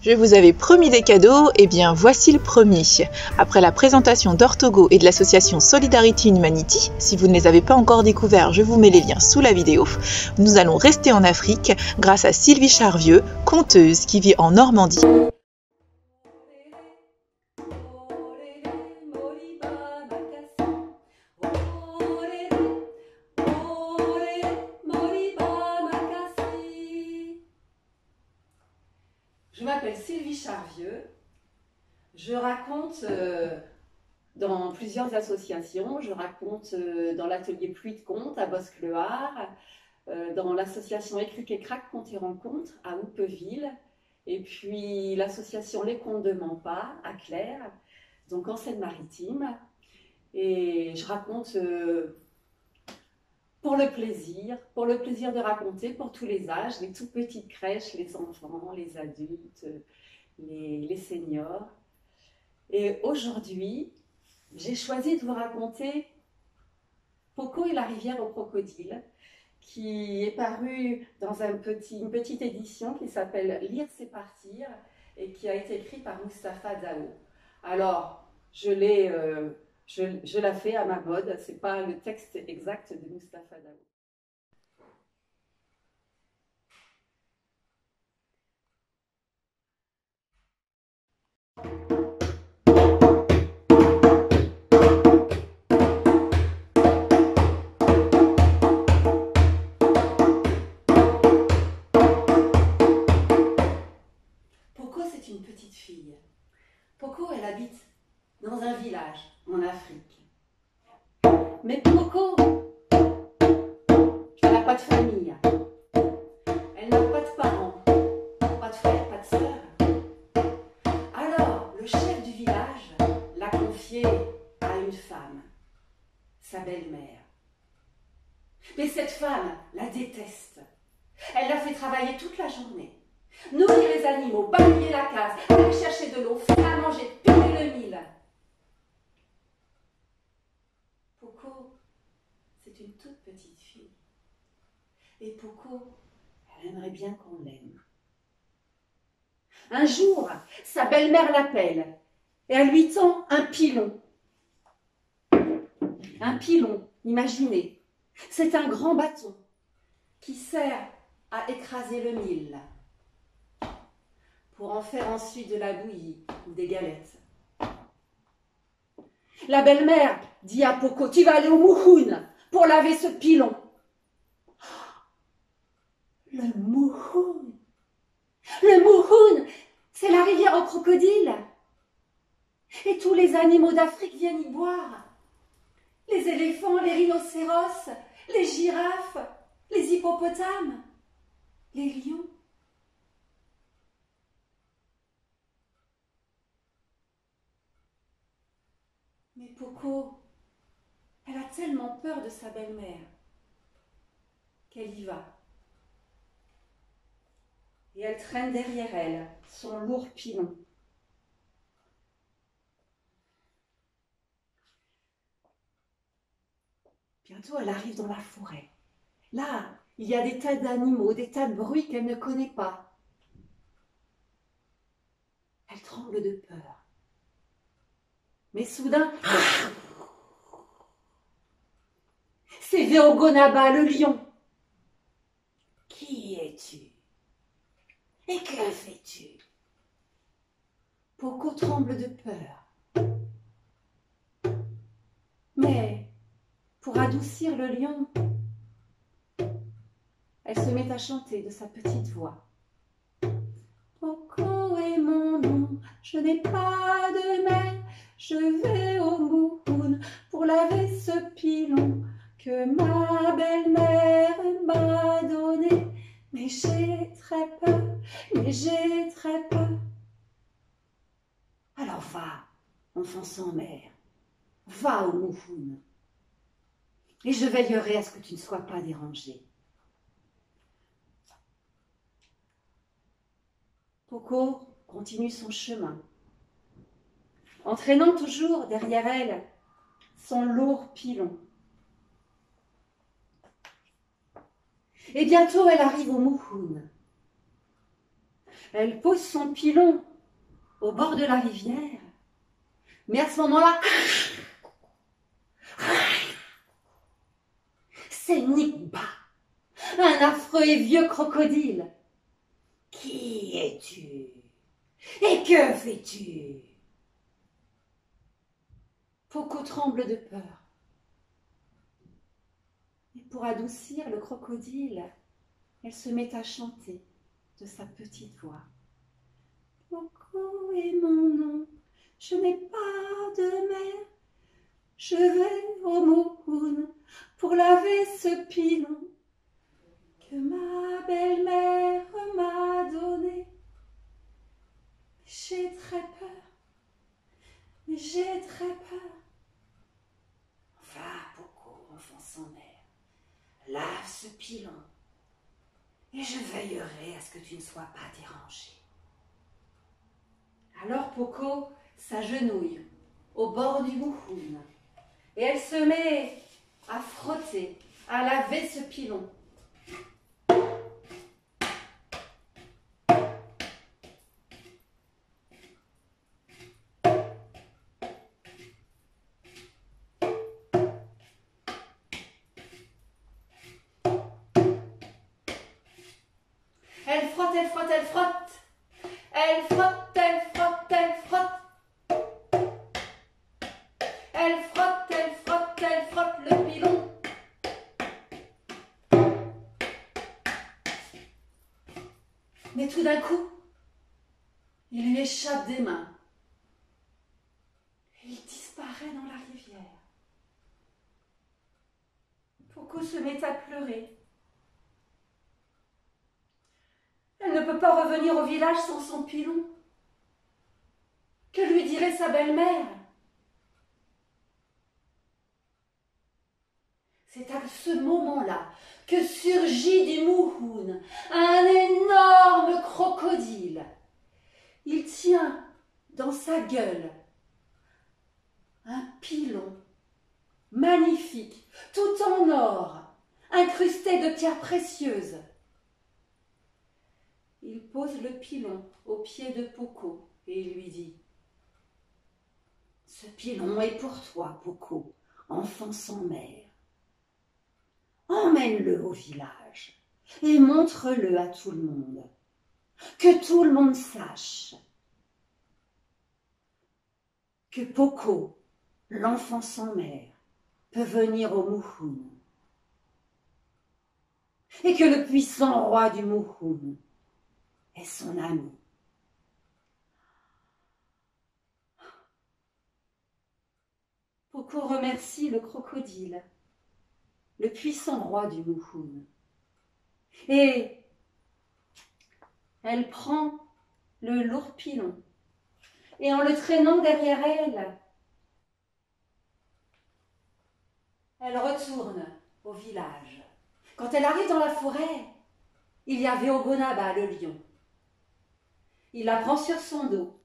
Je vous avais promis des cadeaux, et bien voici le premier. Après la présentation d'Ortogo et de l'association Solidarity Humanity, si vous ne les avez pas encore découverts, je vous mets les liens sous la vidéo, nous allons rester en Afrique grâce à Sylvie Charvieux, conteuse qui vit en Normandie. Je m'appelle Sylvie Charvieux, je raconte dans plusieurs associations, je raconte dans l'atelier Pluie de Contes à Bosc-le-Hard, dans l'association Écric et Crac Contes et Rencontres à Houppeville, et puis l'association Les Contes de Mampa à Claire, donc en Seine-Maritime, et je raconte pour le plaisir de raconter pour tous les âges, les tout petites crèches, les enfants, les adultes, les seniors. Et aujourd'hui, j'ai choisi de vous raconter Poco et la rivière aux crocodiles, qui est paru dans une petite édition qui s'appelle Lire c'est partir et qui a été écrite par Mustapha Dao. Alors, je la fais à ma mode, ce n'est pas le texte exact de Mustapha Dao. Poco, c'est une petite fille. Poco, elle habite dans un village en Afrique. Mais Poco, elle n'a pas de famille. Elle n'a pas de parents, pas de frères, pas de sœurs. Alors, le chef du village l'a confiée à une femme, sa belle-mère. Mais cette femme la déteste. Elle la fait travailler toute la journée. Nourrir les animaux, balayer la case, aller chercher de l'eau, faire à manger, piler le mil. Poco, c'est une toute petite fille. Et Poco, elle aimerait bien qu'on l'aime. Un jour, sa belle-mère l'appelle et elle lui tend un pilon. Un pilon, imaginez, c'est un grand bâton qui sert à écraser le mil pour en faire ensuite de la bouillie ou des galettes. La belle-mère dit à Poco, tu vas aller au Mouhoun pour laver ce pilon. Le Mouhoun, c'est la rivière aux crocodiles. Et tous les animaux d'Afrique viennent y boire. Les éléphants, les rhinocéros, les girafes, les hippopotames, les lions. Mais Poco, elle a tellement peur de sa belle-mère qu'elle y va. Et elle traîne derrière elle son lourd pilon. Bientôt, elle arrive dans la forêt. Là, il y a des tas d'animaux, des tas de bruits qu'elle ne connaît pas. Elle tremble de peur. Mais soudain, c'est Véogonaba, le lion. Qui es-tu? Et que fais-tu? Poco tremble de peur. Mais pour adoucir le lion, elle se met à chanter de sa petite voix. Poco est mon nom, je n'ai pas de mère, je vais au Mouhoun pour laver ce pilon que ma belle-mère m'a donné. Mais j'ai très peur, Alors va, enfant sans mère, va au Mouhoun et je veillerai à ce que tu ne sois pas dérangé. Poco continue son chemin, entraînant toujours derrière elle son lourd pilon. Et bientôt elle arrive au Mouhoun. Elle pose son pilon au bord de la rivière. Mais à ce moment-là, c'est Nikba, un affreux et vieux crocodile. Qui es-tu? Et que fais-tu? Poco tremble de peur. Et pour adoucir le crocodile, elle se met à chanter de sa petite voix. Poco est mon nom, je n'ai pas de mère. Je vais au Mouhoun pour laver ce pilon que ma belle-mère m'a donné. J'ai très peur, mais j'ai très peur. Va, Poco, enfant sans mère, lave ce pilon et je veillerai à ce que tu ne sois pas dérangé. Alors Poco s'agenouille au bord du Mouhoun et elle se met à frotter, à laver ce pilon. Elle frotte, elle frotte, elle frotte. Elle frotte, elle frotte, elle frotte. Elle frotte, elle frotte, elle frotte le pilon. Mais tout d'un coup, il lui échappe des mains. Et il disparaît dans la rivière. Poco se met à pleurer. Elle ne peut pas revenir au village sans son pilon. Que lui dirait sa belle-mère? C'est à ce moment-là que surgit du Mouhoun un énorme crocodile. Il tient dans sa gueule un pilon magnifique, tout en or, incrusté de pierres précieuses. Il pose le pilon au pied de Poco et il lui dit « Ce pilon est pour toi, Poco, enfant sans mère. Emmène-le au village et montre-le à tout le monde, que tout le monde sache que Poco, l'enfant sans mère, peut venir au Mouhoun et que le puissant roi du Mouhoun est son ami. » Poco remercie le crocodile, le puissant roi du Mouhoun, et elle prend le lourd pilon et en le traînant derrière elle, elle retourne au village. Quand elle arrive dans la forêt, il y avait Ogonaba, le lion. Il la prend sur son dos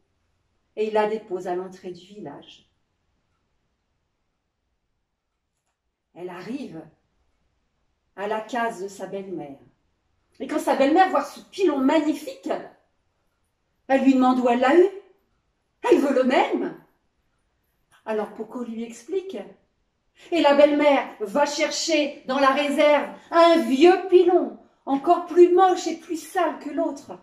et il la dépose à l'entrée du village. Elle arrive à la case de sa belle-mère. Et quand sa belle-mère voit ce pilon magnifique, elle lui demande où elle l'a eu. Elle veut le même. Alors Poco lui explique. Et la belle-mère va chercher dans la réserve un vieux pilon, encore plus moche et plus sale que l'autre.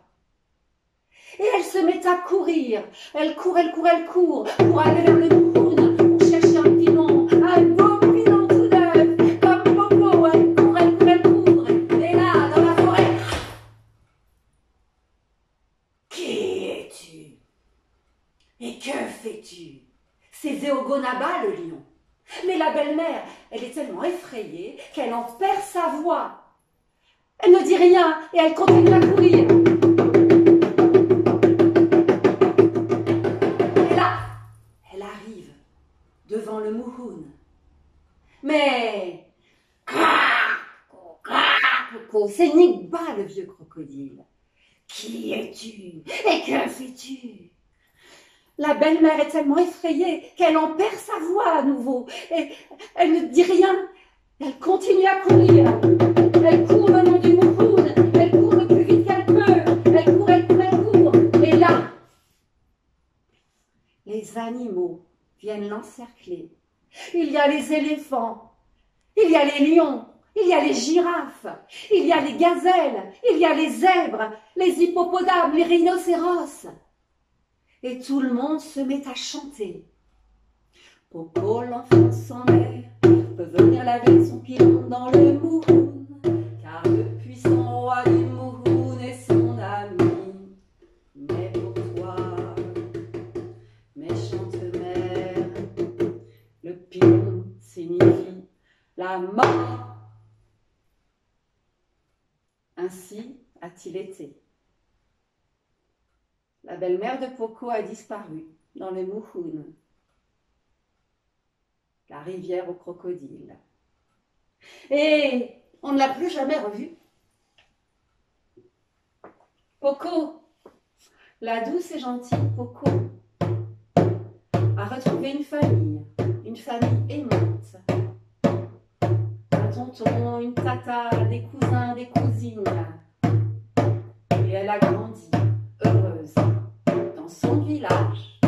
Et elle se met à courir. Elle court, elle court, elle court pour aller vers le Mouhoun, pour chercher un pilon, un beau pilon tout neuf, comme Poco. Elle court, elle court, elle court. Et là, dans la forêt, qui es-tu? Et que fais-tu? C'est Zéogonaba, le lion. Mais la belle-mère, elle est tellement effrayée qu'elle en perd sa voix. Elle ne dit rien et elle continue à courir. Et là, elle arrive devant le Mouhoun. Mais c'est Nikba, le vieux crocodile. Qui es-tu? Et que fais-tu? La belle-mère est tellement effrayée qu'elle en perd sa voix à nouveau. Et elle ne dit rien. Elle continue à courir. Elle court le long du Mouhoun. Elle court le plus vite qu'elle peut. Elle court, elle court, elle court. viennent l'encercler. Il y a les éléphants, il y a les lions, il y a les girafes, il y a les gazelles, il y a les zèbres, les hippopotames, les rhinocéros. Et tout le monde se met à chanter. Poco, l'enfant sans mère, peut venir laver son pilon dans le Mouhoun, car le puissant roi du Mouhoun est son ami. Mais pour toi, méchante mère, le pilon signifie la mort. Ainsi a-t-il été. La belle-mère de Poco a disparu dans le Mouhoun, la rivière aux crocodiles. Et on ne l'a plus jamais revue. Poco, la douce et gentille Poco, a retrouvé une famille aimante. Un tonton, une tata, des cousins, des cousines. Et elle a grandi heureuse dans son village.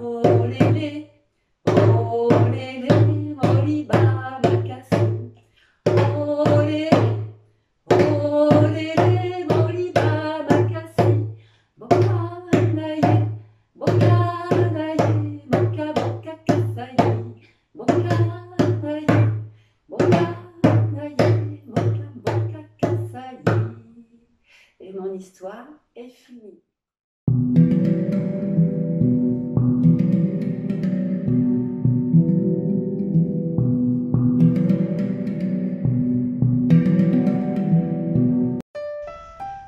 Oh lélé, moliba makasi. Oh lélé, moliba makasi. Bokanaye, bokanaye, boka boka kasaye. Bokanaye, bokanaye, boka boka kasaye. Et mon histoire est finie.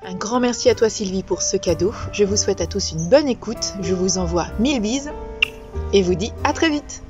Un grand merci à toi Sylvie pour ce cadeau. Je vous souhaite à tous une bonne écoute. Je vous envoie 1000 bises et vous dis à très vite.